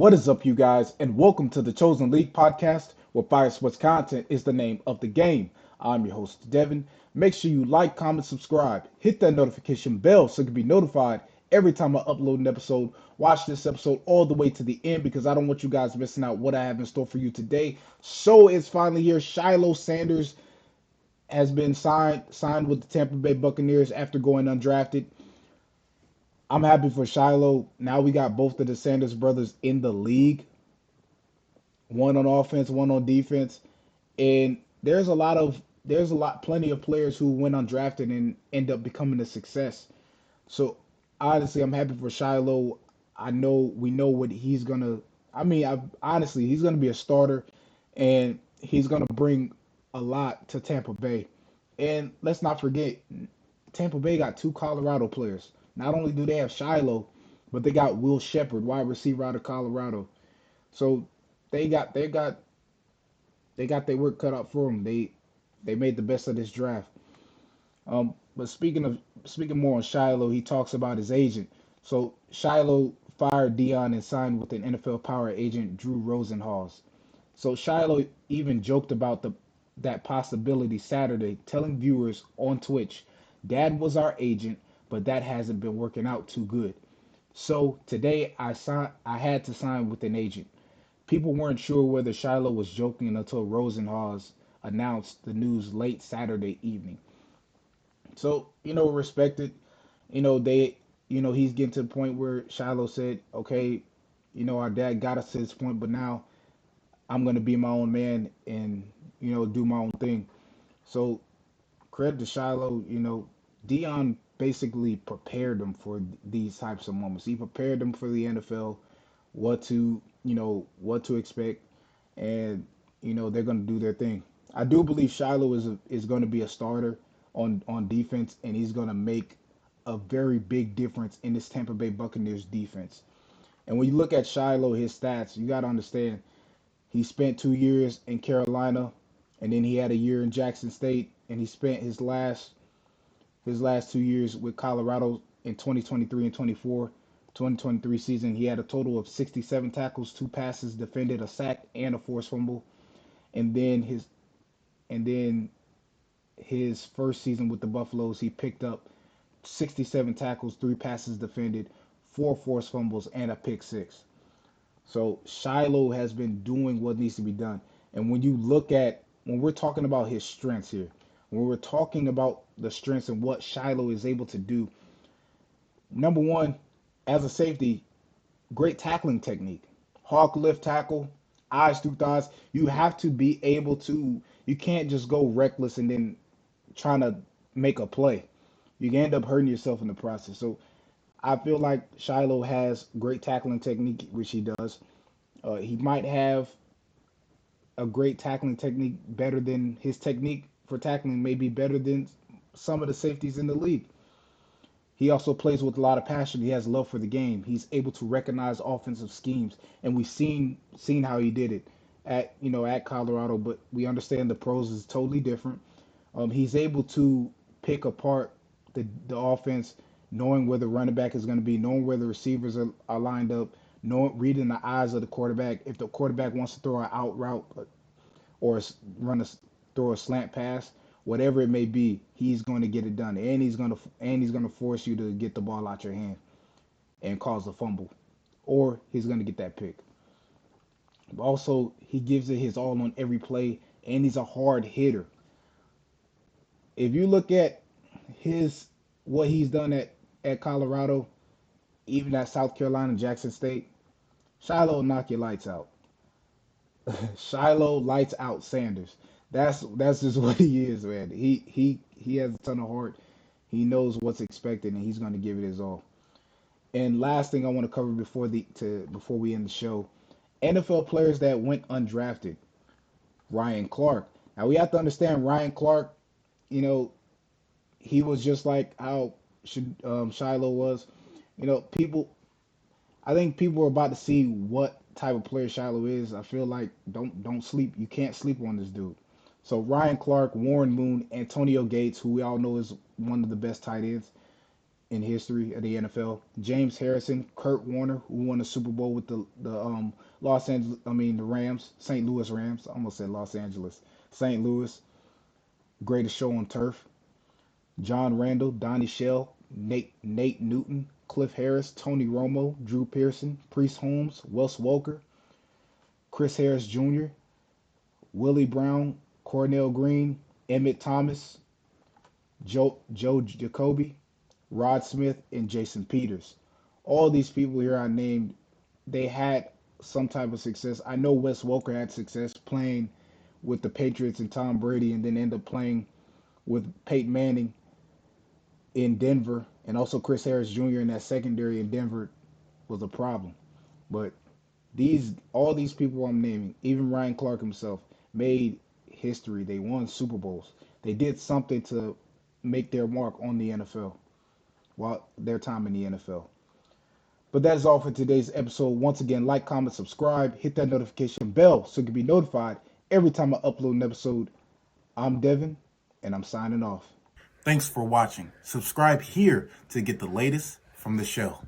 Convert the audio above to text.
What is up, you guys, and welcome to the Chosen League podcast, where fire sports content is the name of the game. I'm your host, Devin. Make sure you like, comment, subscribe, hit that notification bell so you can be notified every time I upload an episode. Watch this episode all the way to the end because I don't want you guys missing out what I have in store for you today. So it's finally here. Shilo Sanders has been signed with the Tampa Bay Buccaneers after going undrafted. I'm happy for Shiloh. Now we got both of the Sanders brothers in the league, one on offense, one on defense. And plenty of players who went undrafted and end up becoming a success. So honestly, I'm happy for Shiloh. We know what he's gonna. Honestly, he's gonna be a starter, and he's gonna bring a lot to Tampa Bay. And let's not forget, Tampa Bay got two Colorado players. Not only do they have Shiloh, but they got Will Shepard, wide receiver out of Colorado. So they got they got they got their work cut out for them. They made the best of this draft. But speaking more on Shiloh, he talks about his agent. So Shiloh fired Dion and signed with an NFL power agent, Drew Rosenhaus. So Shiloh even joked about that possibility Saturday, telling viewers on Twitch, "Dad was our agent, but that hasn't been working out too good. So today I had to sign with an agent." People weren't sure whether Shiloh was joking until Rosenhaus announced the news late Saturday evening. So, respected, they he's getting to the point where Shiloh said, "Okay, our dad got us to this point, but now I'm gonna be my own man and do my own thing." So credit to Shiloh. Dion basically prepared them for these types of moments. He prepared them for the NFL, what to expect, and they're gonna do their thing. I do believe Shiloh is going to be a starter on defense, and he's going to make a very big difference in this Tampa Bay Buccaneers defense. And when you look at Shiloh, his stats, you got to understand he spent 2 years in Carolina, and then he had a year in Jackson State, and he spent his last 2 years with Colorado in 2023 and 24. 2023 season, he had a total of 67 tackles, two passes defended, a sack, and a forced fumble. And then his first season with the Buffaloes, he picked up 67 tackles, three passes defended, four forced fumbles, and a pick six. So Shiloh has been doing what needs to be done. And when we're talking about his strengths here, when we're talking about the strengths and what Shiloh is able to do, number one, as a safety, great tackling technique. Hawk lift tackle, eyes through thighs. You have to be able to, you can't just go reckless and then trying to make a play. You can end up hurting yourself in the process. So I feel like Shiloh has great tackling technique, which he does. He might have a great tackling technique better than his technique for tackling may be better than some of the safeties in the league. He also plays with a lot of passion. He has love for the game. He's able to recognize offensive schemes, and we've seen how he did it at Colorado. But we understand the pros is totally different. He's able to pick apart the offense, knowing where the running back is going to be, knowing where the receivers are lined up, knowing reading the eyes of the quarterback. If the quarterback wants to throw an out route or run a throw a slant pass, whatever it may be, he's going to get it done, and he's going to force you to get the ball out your hand and cause a fumble, or he's going to get that pick. But also, he gives it his all on every play, and he's a hard hitter. If you look at his what he's done at Colorado, even at South Carolina, Jackson State, Shiloh knock your lights out. Shiloh lights out Sanders. That's just what he is, man. He has a ton of heart. He knows what's expected, and he's going to give it his all. And last thing I want to cover before we end the show, NFL players that went undrafted. Ryan Clark. Now we have to understand Ryan Clark. You know, he was just like how Shiloh was. People. I think people are about to see what type of player Shiloh is. I feel like don't sleep. You can't sleep on this dude. So Ryan Clark, Warren Moon, Antonio Gates, who we all know is one of the best tight ends, in history of the NFL. James Harrison, Kurt Warner, who won the Super Bowl with the the Rams, St. Louis Rams. I almost said Los Angeles, St. Louis. Greatest show on turf. John Randall, Donnie Shell, Nate Newton, Cliff Harris, Tony Romo, Drew Pearson, Priest Holmes, Wes Welker, Chris Harris Jr., Willie Brown, Cornell Green, Emmett Thomas, Joe Jacoby, Rod Smith, and Jason Peters. All these people here I named, they had some type of success. I know Wes Welker had success playing with the Patriots and Tom Brady, and then ended up playing with Peyton Manning in Denver, and also Chris Harris Jr. in that secondary in Denver was a problem. But all these people I'm naming, even Ryan Clark himself, made history. They won Super Bowls. They did something to make their mark on the NFL while their time in the NFL. But that is all for today's episode. Once again, like, comment, subscribe, hit that notification bell so you can be notified every time I upload an episode. I'm Devin, and I'm signing off. Thanks for watching. Subscribe here to get the latest from the show.